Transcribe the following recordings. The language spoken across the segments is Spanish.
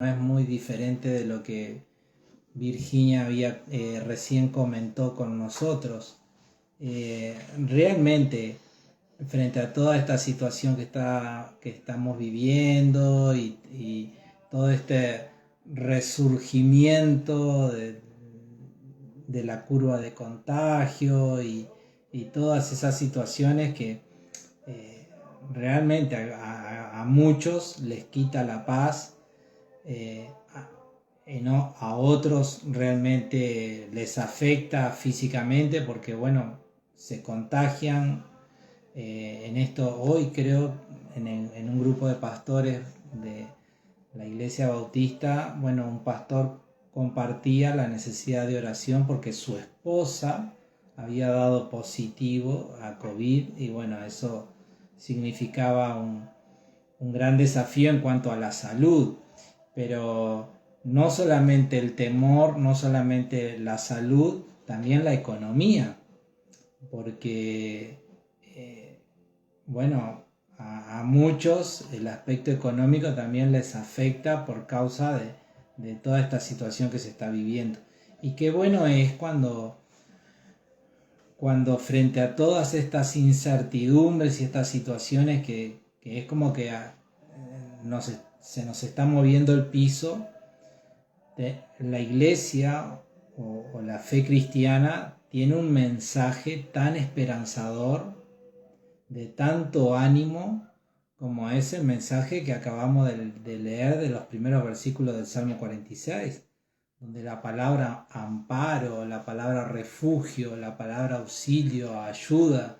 no es muy diferente de lo que Virginia había recién comentó con nosotros. Realmente, frente a toda esta situación que estamos viviendo y todo este resurgimiento de la curva de contagio y todas esas situaciones que eh, realmente a muchos les quita la paz, eh, a, no, a otros realmente les afecta físicamente porque bueno, se contagian. En esto hoy creo en un grupo de pastores de la iglesia bautista, bueno, un pastor compartía la necesidad de oración porque su esposa había dado positivo a COVID y bueno, eso significaba un gran desafío en cuanto a la salud, pero no solamente el temor, no solamente la salud, también la economía, porque bueno, a muchos el aspecto económico también les afecta por causa de toda esta situación que se está viviendo. Y qué bueno es cuando frente a todas estas incertidumbres y estas situaciones que es como que se nos está moviendo el piso, la iglesia o la fe cristiana tiene un mensaje tan esperanzador, de tanto ánimo, como es el mensaje que acabamos de leer de los primeros versículos del Salmo 46, donde la palabra amparo, la palabra refugio, la palabra auxilio, ayuda,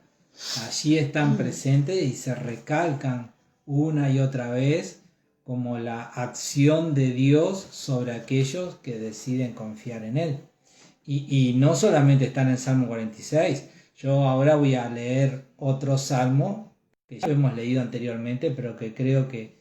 allí están presentes y se recalcan una y otra vez como la acción de Dios sobre aquellos que deciden confiar en Él. Y no solamente está en el Salmo 46, yo ahora voy a leer otro salmo que ya hemos leído anteriormente, pero que creo que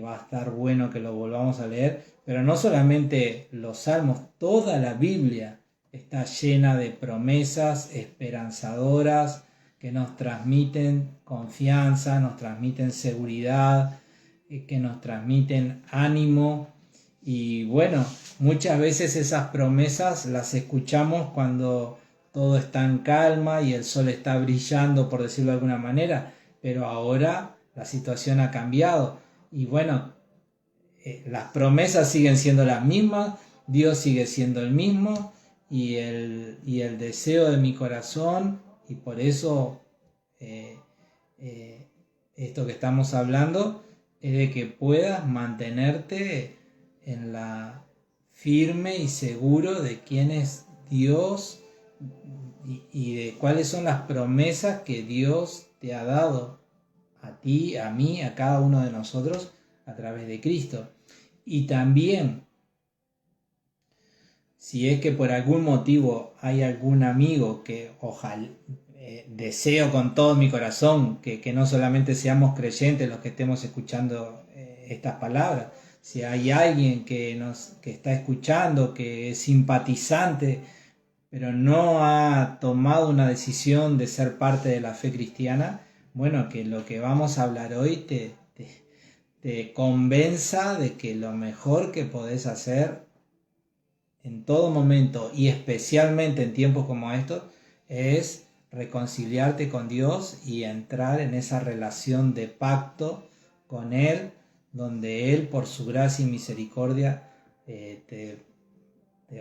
va a estar bueno que lo volvamos a leer. Pero no solamente los salmos, toda la Biblia está llena de promesas esperanzadoras que nos transmiten confianza, nos transmiten seguridad, que nos transmiten ánimo. Y bueno, muchas veces esas promesas las escuchamos cuando todo está en calma y el sol está brillando, por decirlo de alguna manera, pero ahora la situación ha cambiado. Y bueno, las promesas siguen siendo las mismas, Dios sigue siendo el mismo y el deseo de mi corazón, y por eso eh, eh, esto que estamos hablando es de que puedas mantenerte en la firme y seguro de quién es Dios y de cuáles son las promesas que Dios te ha dado a ti, a mí, a cada uno de nosotros a través de Cristo. Y también, si es que por algún motivo hay algún amigo que ojalá deseo con todo mi corazón que no solamente seamos creyentes los que estemos escuchando estas palabras, si hay alguien que está escuchando, que es simpatizante, pero no ha tomado una decisión de ser parte de la fe cristiana, bueno, que lo que vamos a hablar hoy te convenza de que lo mejor que podés hacer en todo momento y especialmente en tiempos como estos es reconciliarte con Dios y entrar en esa relación de pacto con Él, donde Él por su gracia y misericordia te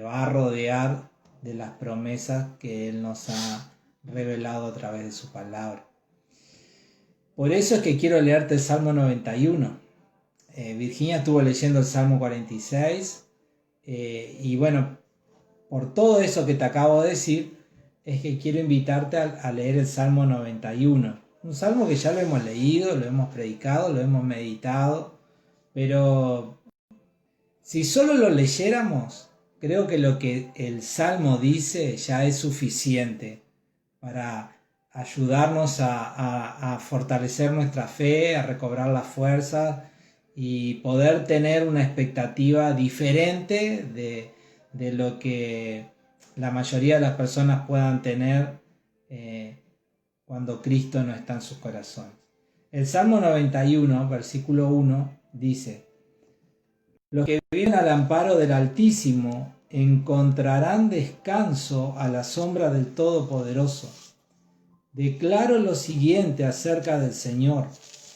va a rodear de las promesas que Él nos ha revelado a través de su palabra. Por eso es que quiero leerte el Salmo 91. Virginia estuvo leyendo el Salmo 46 y bueno, por todo eso que te acabo de decir, es que quiero invitarte a leer el Salmo 91. Un salmo que ya lo hemos leído, lo hemos predicado, lo hemos meditado, pero si solo lo leyéramos, creo que lo que el salmo dice ya es suficiente para ayudarnos a fortalecer nuestra fe, a recobrar las fuerzas y poder tener una expectativa diferente de lo que la mayoría de las personas puedan tener cuando Cristo no está en sus corazones. El Salmo 91, versículo 1, dice: Los que viven al amparo del Altísimo encontrarán descanso a la sombra del Todopoderoso. Declaro lo siguiente acerca del Señor.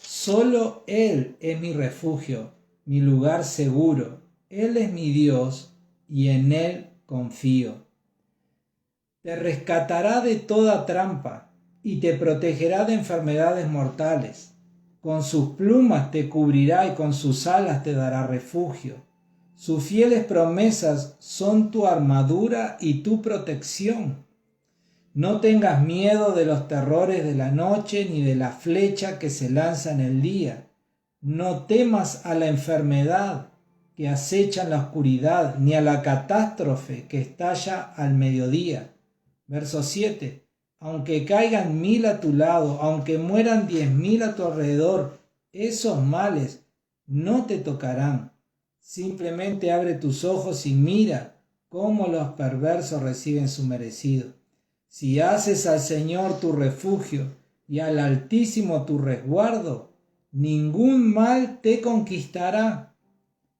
Solo Él es mi refugio, mi lugar seguro. Él es mi Dios y en Él confío. Te rescatará de toda trampa y te protegerá de enfermedades mortales. Con sus plumas te cubrirá y con sus alas te dará refugio. Sus fieles promesas son tu armadura y tu protección. No tengas miedo de los terrores de la noche ni de la flecha que se lanza en el día. No temas a la enfermedad que acecha en la oscuridad, ni a la catástrofe que estalla al mediodía. Verso 7. Aunque caigan 1000 a tu lado, aunque mueran 10.000 a tu alrededor, esos males no te tocarán. Simplemente abre tus ojos y mira cómo los perversos reciben su merecido. Si haces al Señor tu refugio y al Altísimo tu resguardo, ningún mal te conquistará,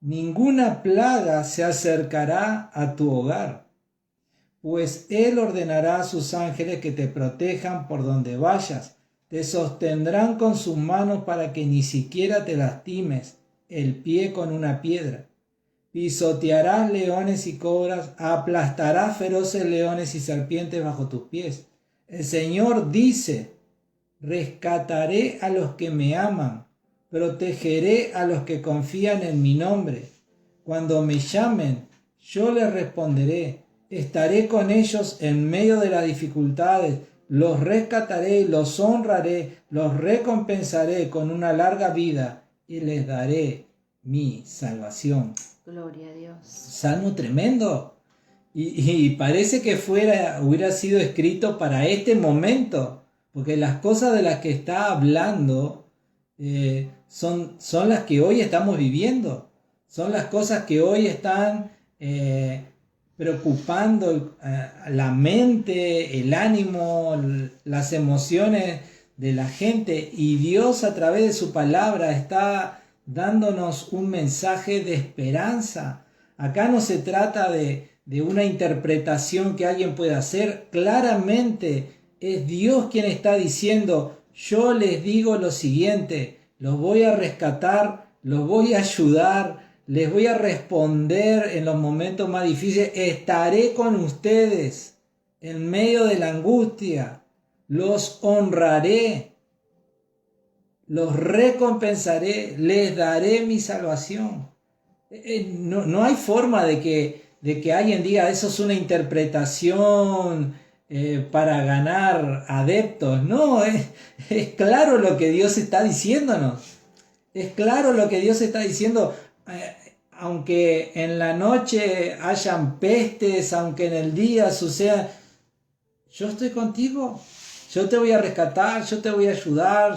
ninguna plaga se acercará a tu hogar. Pues Él ordenará a sus ángeles que te protejan por donde vayas, te sostendrán con sus manos para que ni siquiera te lastimes el pie con una piedra. Pisotearás leones y cobras, aplastarás feroces leones y serpientes bajo tus pies. El Señor dice: rescataré a los que me aman, protegeré a los que confían en mi nombre. Cuando me llamen, yo les responderé. Estaré con ellos en medio de las dificultades, los rescataré, los honraré, los recompensaré con una larga vida y les daré mi salvación. Gloria a Dios. Salmo tremendo. Y parece que hubiera sido escrito para este momento, porque las cosas de las que está hablando son las que hoy estamos viviendo, son las cosas que hoy están preocupando la mente, el ánimo, las emociones de la gente, y Dios a través de su palabra está dándonos un mensaje de esperanza. Acá no se trata de una interpretación que alguien pueda hacer. Claramente es Dios quien está diciendo: yo les digo lo siguiente, los voy a rescatar, los voy a ayudar, les voy a responder en los momentos más difíciles, estaré con ustedes en medio de la angustia, los honraré, los recompensaré, les daré mi salvación. No hay forma de que alguien diga eso es una interpretación para ganar adeptos. No, es claro lo que Dios está diciéndonos. Es claro lo que Dios está diciendo. Aunque en la noche hayan pestes, aunque en el día suceda, yo estoy contigo. Yo te voy a rescatar, yo te voy a ayudar,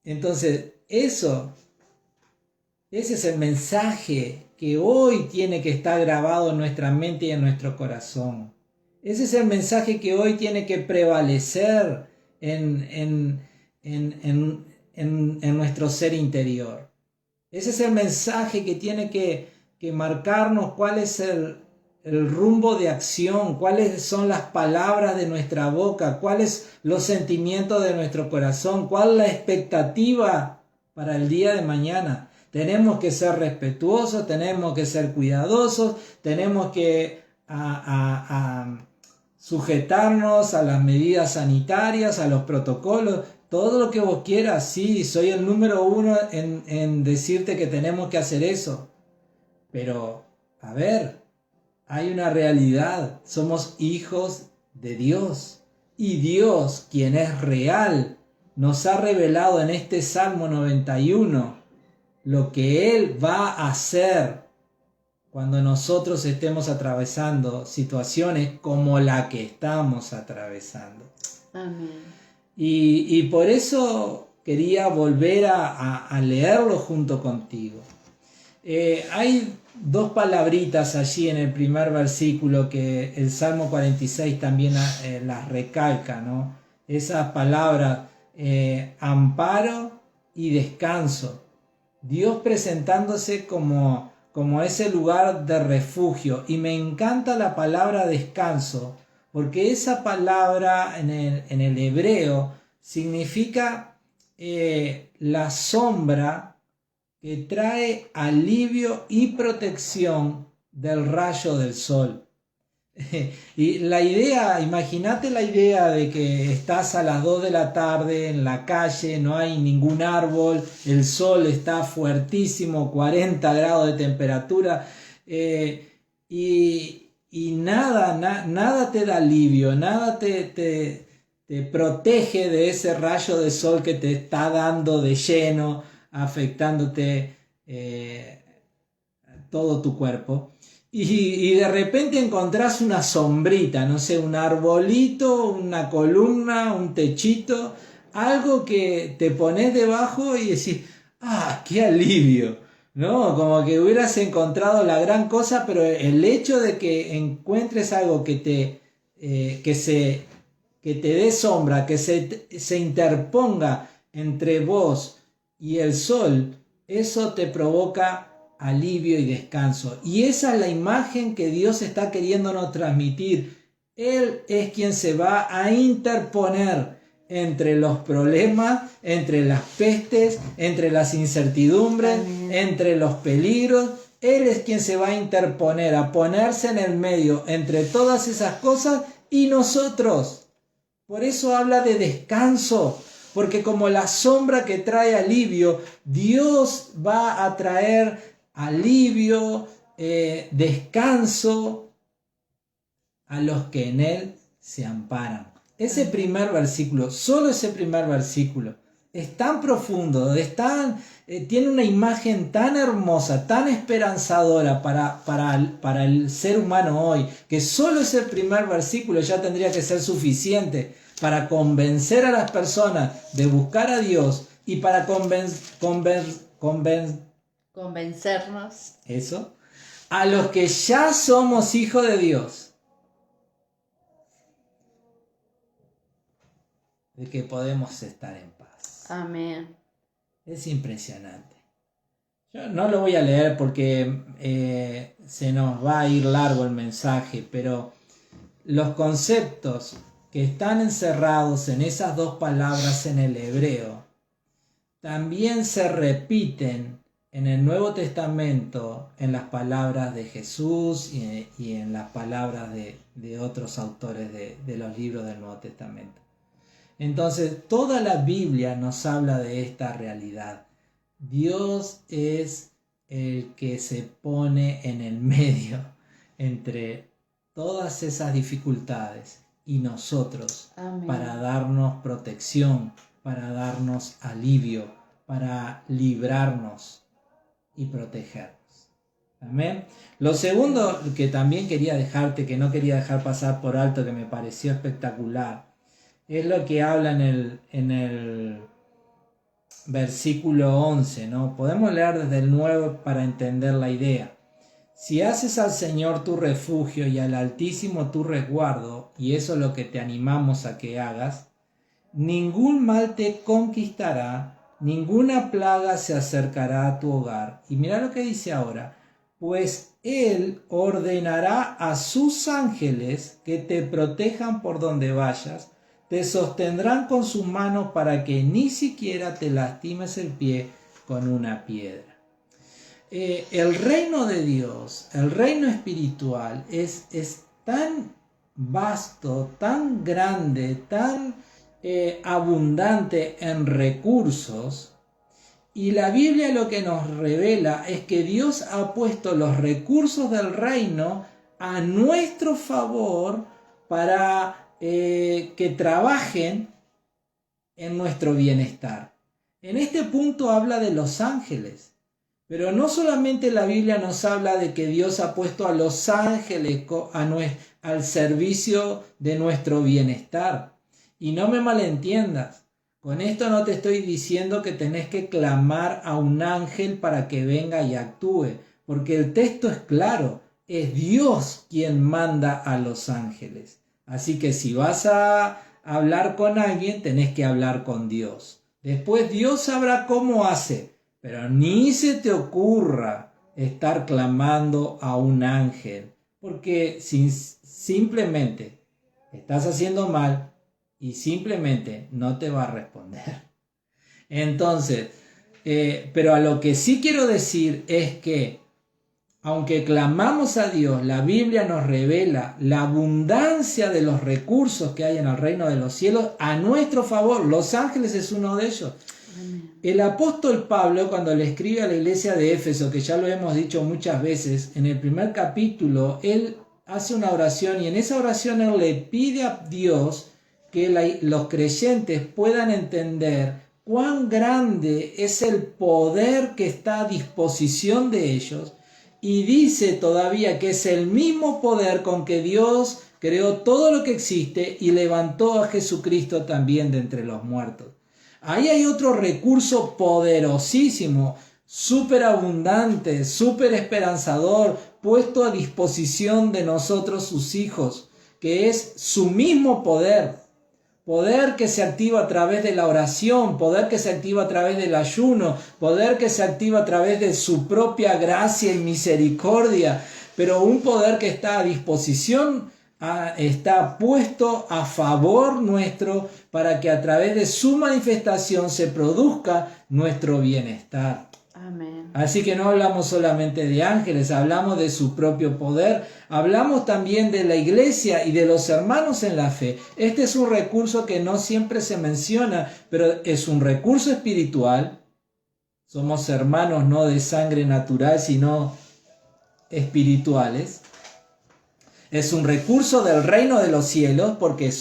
Entonces, ese es el mensaje que hoy tiene que estar grabado en nuestra mente y en nuestro corazón. Ese es el mensaje que hoy tiene que prevalecer en nuestro ser interior. Ese es el mensaje que tiene que marcarnos cuál es el rumbo de acción, cuáles son las palabras de nuestra boca, cuáles los sentimientos de nuestro corazón, cuál es la expectativa para el día de mañana. Tenemos que ser respetuosos, tenemos que ser cuidadosos, tenemos que sujetarnos a las medidas sanitarias, a los protocolos, todo lo que vos quieras. Sí, soy el número 1 en decirte que tenemos que hacer eso. Pero, a ver, hay una realidad, somos hijos de Dios. Y Dios, quien es real, nos ha revelado en este Salmo 91 lo que Él va a hacer cuando nosotros estemos atravesando situaciones como la que estamos atravesando. Amén. Y por eso quería volver a leerlo junto contigo. Hay dos palabritas allí en el primer versículo que el Salmo 46 también las recalca, ¿no? Esas palabras, amparo y descanso. Dios presentándose como ese lugar de refugio. Y me encanta la palabra descanso, porque esa palabra en el hebreo significa la sombra que trae alivio y protección del rayo del sol. Y la idea, imagínate la idea de que estás a las 2 de la tarde en la calle, no hay ningún árbol, el sol está fuertísimo, 40 grados de temperatura, y nada te da alivio, nada te protege de ese rayo de sol que te está dando de lleno, afectándote todo tu cuerpo. Y de repente encontrás una sombrita, no sé, un arbolito, una columna, un techito, algo que te pones debajo y decís, ¡ah, qué alivio! ¿No? Como que hubieras encontrado la gran cosa, pero el hecho de que encuentres algo que te dé sombra, que se interponga entre vos y el sol, eso te provoca alivio y descanso. Y esa es la imagen que Dios está queriéndonos transmitir. Él es quien se va a interponer entre los problemas, entre las pestes, entre las incertidumbres, entre los peligros. Él es quien se va a interponer, a ponerse en el medio entre todas esas cosas y nosotros. Por eso habla de descanso, porque como la sombra que trae alivio, Dios va a traer alivio, descanso a los que en Él se amparan. Ese primer versículo, solo ese primer versículo, es tan profundo, tiene una imagen tan hermosa, tan esperanzadora para el ser humano hoy, que solo ese primer versículo ya tendría que ser suficiente para convencer a las personas de buscar a Dios y para convencernos eso a los que ya somos hijos de Dios de que podemos estar en paz. Amén. Es impresionante. Yo no lo voy a leer porque se nos va a ir largo el mensaje, pero los conceptos que están encerrados en esas dos palabras en el hebreo también se repiten en el Nuevo Testamento, en las palabras de Jesús y en las palabras de otros autores de los libros del Nuevo Testamento. Entonces, toda la Biblia nos habla de esta realidad. Dios es el que se pone en el medio entre todas esas dificultades y nosotros. Amén. Para darnos protección, para darnos alivio, para librarnos y protegernos. Amén. Lo segundo que también quería dejarte, que no quería dejar pasar por alto, que me pareció espectacular, es lo que habla en el versículo 11, ¿no? Podemos leer desde el 9 para entender la idea. Si haces al Señor tu refugio y al Altísimo tu resguardo, y eso es lo que te animamos a que hagas, ningún mal te conquistará, ninguna plaga se acercará a tu hogar. Y mira lo que dice ahora, pues Él ordenará a sus ángeles que te protejan por donde vayas, te sostendrán con sus manos para que ni siquiera te lastimes el pie con una piedra. El reino de Dios, el reino espiritual, es tan vasto, tan grande, tan abundante en recursos, y la Biblia lo que nos revela es que Dios ha puesto los recursos del reino a nuestro favor para que trabajen en nuestro bienestar. En este punto habla de los ángeles, pero no solamente la Biblia nos habla de que Dios ha puesto a los ángeles al servicio de nuestro bienestar. Y no me malentiendas, con esto no te estoy diciendo que tenés que clamar a un ángel para que venga y actúe, porque el texto es claro, es Dios quien manda a los ángeles. Así que si vas a hablar con alguien, tenés que hablar con Dios. Después Dios sabrá cómo hace, pero ni se te ocurra estar clamando a un ángel, porque simplemente estás haciendo mal y simplemente no te va a responder. Entonces, pero a lo que sí quiero decir es que aunque clamamos a Dios, la Biblia nos revela la abundancia de los recursos que hay en el reino de los cielos a nuestro favor. Los ángeles es uno de ellos. Amén. El apóstol Pablo, cuando le escribe a la iglesia de Éfeso, que ya lo hemos dicho muchas veces, en el primer capítulo, él hace una oración y en esa oración él le pide a Dios que los creyentes puedan entender cuán grande es el poder que está a disposición de ellos. Y dice todavía que es el mismo poder con que Dios creó todo lo que existe y levantó a Jesucristo también de entre los muertos. Ahí hay otro recurso poderosísimo, súper abundante, súper esperanzador, puesto a disposición de nosotros sus hijos, que es su mismo poder. Poder que se activa a través de la oración, poder que se activa a través del ayuno, poder que se activa a través de su propia gracia y misericordia, pero un poder que está a disposición, está puesto a favor nuestro para que a través de su manifestación se produzca nuestro bienestar. Amén. Así que no hablamos solamente de ángeles, hablamos de su propio poder, hablamos también de la iglesia y de los hermanos en la fe. Este es un recurso que no siempre se menciona, pero es un recurso espiritual. Somos hermanos no de sangre natural, sino espirituales. Es un recurso del reino de los cielos, porque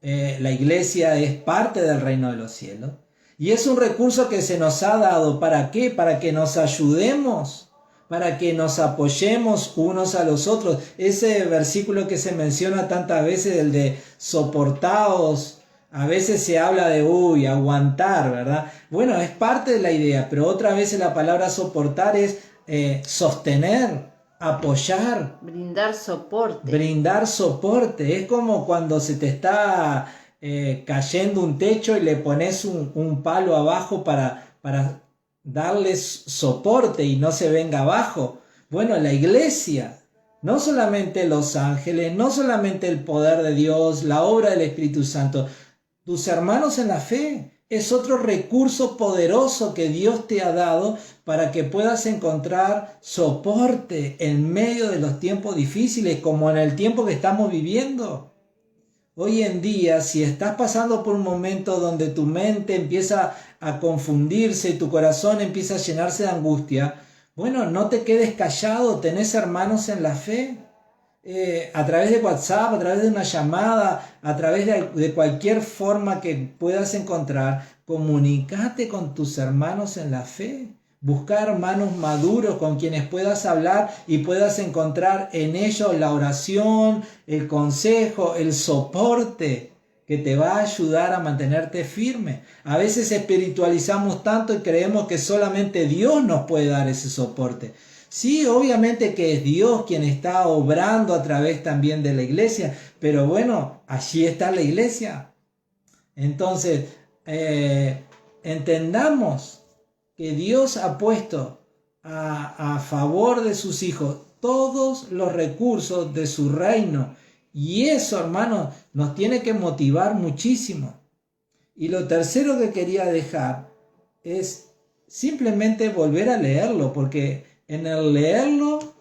la iglesia es parte del reino de los cielos. Y es un recurso que se nos ha dado, ¿para qué? Para que nos ayudemos, para que nos apoyemos unos a los otros. Ese versículo que se menciona tantas veces, el de soportaos, a veces se habla de, aguantar, ¿verdad? Bueno, es parte de la idea, pero otras veces la palabra soportar es sostener, apoyar. Brindar soporte. Brindar soporte. Es como cuando se te está cayendo un techo y le pones un palo abajo para darles soporte y no se venga abajo. Bueno, la iglesia, no solamente los ángeles, no solamente el poder de Dios, la obra del Espíritu Santo, tus hermanos en la fe es otro recurso poderoso que Dios te ha dado para que puedas encontrar soporte en medio de los tiempos difíciles, como en el tiempo que estamos viviendo. Hoy en día, si estás pasando por un momento donde tu mente empieza a confundirse y tu corazón empieza a llenarse de angustia, bueno, no te quedes callado, tenés hermanos en la fe. A través de WhatsApp, a través de una llamada, a través de cualquier forma que puedas encontrar, comunícate con tus hermanos en la fe. Busca hermanos maduros con quienes puedas hablar y puedas encontrar en ellos la oración, el consejo, el soporte que te va a ayudar a mantenerte firme. A veces espiritualizamos tanto y creemos que solamente Dios nos puede dar ese soporte. Sí, obviamente que es Dios quien está obrando a través también de la iglesia, pero bueno, allí está la iglesia. Entonces, entendamos que Dios ha puesto a favor de sus hijos todos los recursos de su reino. Y eso, hermanos, nos tiene que motivar muchísimo. Y lo tercero que quería dejar es simplemente volver a leerlo, porque en el leerlo,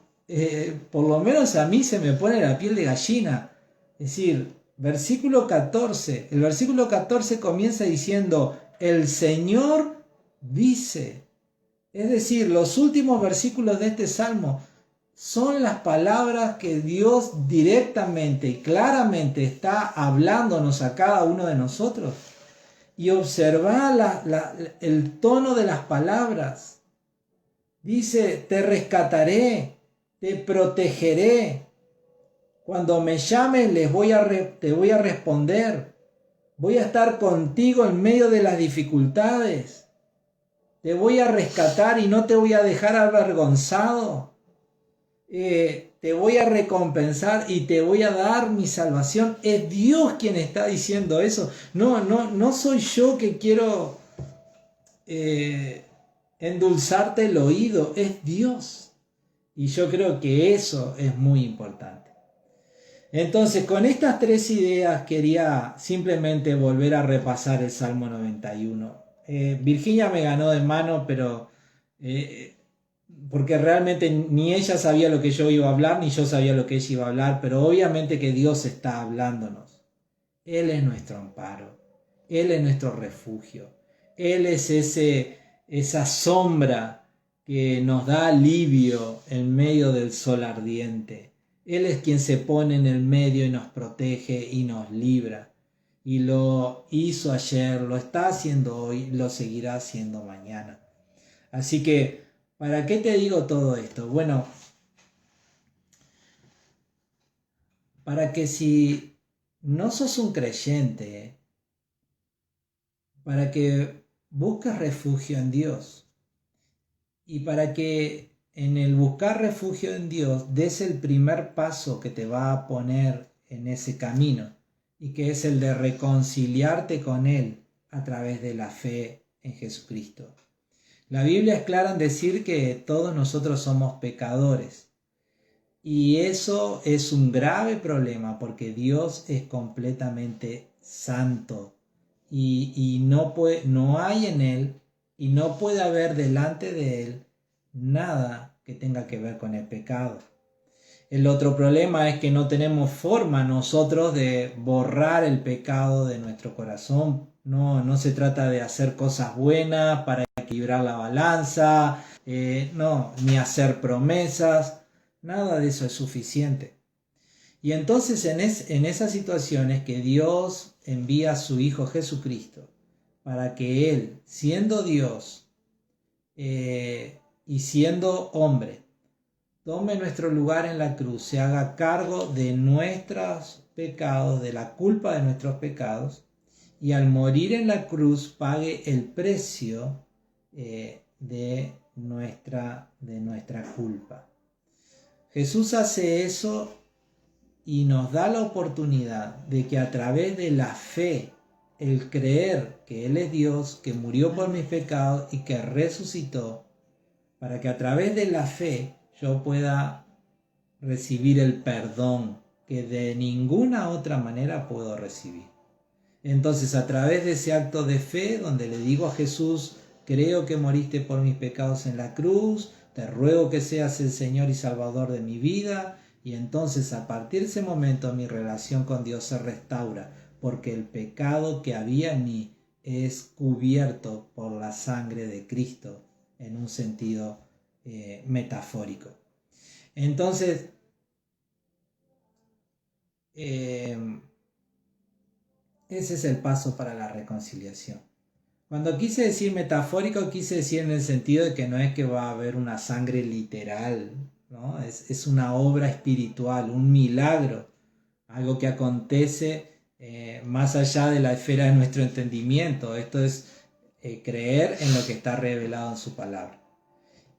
por lo menos a mí se me pone la piel de gallina. Es decir, versículo 14. El versículo 14 comienza diciendo, el Señor dice. Es decir, los últimos versículos de este salmo son las palabras que Dios directamente y claramente está hablándonos a cada uno de nosotros. Y observa el tono de las palabras. Dice, te rescataré, te protegeré. Cuando me llames te voy a responder. Voy a estar contigo en medio de las dificultades. Te voy a rescatar y no te voy a dejar avergonzado. Te voy a recompensar y te voy a dar mi salvación. Es Dios quien está diciendo eso. No soy yo que quiero endulzarte el oído, es Dios. Y yo creo que eso es muy importante. Entonces, con estas tres ideas quería simplemente volver a repasar el Salmo 91. Virginia me ganó de mano, pero porque realmente ni ella sabía lo que yo iba a hablar, ni yo sabía lo que ella iba a hablar, pero obviamente que Dios está hablándonos. Él es nuestro amparo, Él es nuestro refugio, Él es esa sombra que nos da alivio en medio del sol ardiente. Él es quien se pone en el medio y nos protege y nos libra. Y lo hizo ayer, lo está haciendo hoy, lo seguirá haciendo mañana. Así que, ¿para qué te digo todo esto? Bueno, para que si no sos un creyente, para que busques refugio en Dios y para que en el buscar refugio en Dios des el primer paso que te va a poner en ese camino y que es el de reconciliarte con Él a través de la fe en Jesucristo. La Biblia es clara en decir que todos nosotros somos pecadores y eso es un grave problema porque Dios es completamente santo y no hay en Él y no puede haber delante de Él nada que tenga que ver con el pecado. El otro problema es que no tenemos forma nosotros de borrar el pecado de nuestro corazón. No se trata de hacer cosas buenas para equilibrar la balanza, ni hacer promesas. Nada de eso es suficiente. Y entonces en esas situaciones que Dios envía a su Hijo Jesucristo para que Él, siendo Dios y siendo hombre, tome nuestro lugar en la cruz, se haga cargo de nuestros pecados, de la culpa de nuestros pecados, y al morir en la cruz pague el precio de nuestra culpa. Jesús hace eso y nos da la oportunidad de que a través de la fe, el creer que Él es Dios, que murió por mis pecados y que resucitó, para que a través de la fe yo pueda recibir el perdón que de ninguna otra manera puedo recibir. Entonces, a través de ese acto de fe, donde le digo a Jesús, creo que moriste por mis pecados en la cruz, te ruego que seas el Señor y Salvador de mi vida, y entonces a partir de ese momento mi relación con Dios se restaura, porque el pecado que había en mí es cubierto por la sangre de Cristo, en un sentido metafórico. Entonces, ese es el paso para la reconciliación. Cuando quise decir metafórico, quise decir en el sentido de que no es que va a haber una sangre literal, ¿no? Es una obra espiritual, un milagro, algo que acontece más allá de la esfera de nuestro entendimiento. Esto es creer en lo que está revelado en su palabra.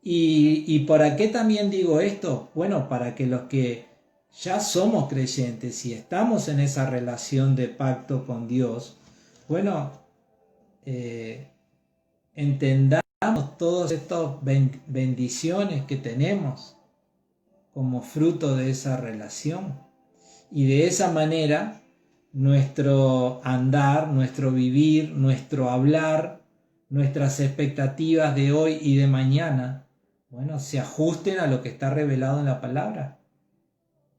¿Y para qué también digo esto? Bueno, para que los que ya somos creyentes y estamos en esa relación de pacto con Dios, bueno, entendamos todas estas bendiciones que tenemos como fruto de esa relación. Y de esa manera, nuestro andar, nuestro vivir, nuestro hablar, nuestras expectativas de hoy y de mañana, bueno, se ajusten a lo que está revelado en la palabra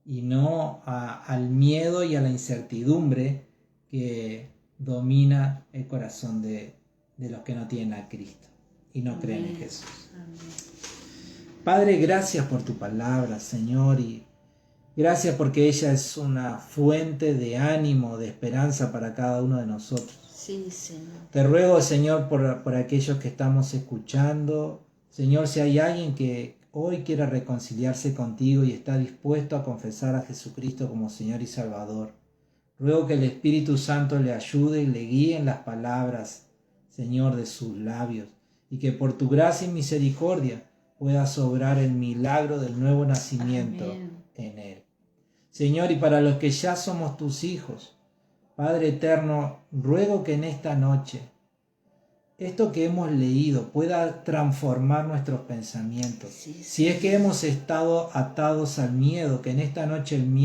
y no al miedo y a la incertidumbre que domina el corazón de los que no tienen a Cristo y no creen en Jesús. Amén. Padre, gracias por tu palabra, Señor, y gracias porque ella es una fuente de ánimo, de esperanza para cada uno de nosotros. Sí, Señor. Te ruego, Señor, por aquellos que estamos escuchando. Señor, si hay alguien que hoy quiera reconciliarse contigo y está dispuesto a confesar a Jesucristo como Señor y Salvador, ruego que el Espíritu Santo le ayude y le guíe en las palabras, Señor, de sus labios, y que por tu gracia y misericordia puedas obrar el milagro del nuevo nacimiento. Amén. En Él. Señor, y para los que ya somos tus hijos, Padre eterno, ruego que en esta noche esto que hemos leído pueda transformar nuestros pensamientos. Sí, Si es que hemos estado atados al miedo, que en esta noche el miedo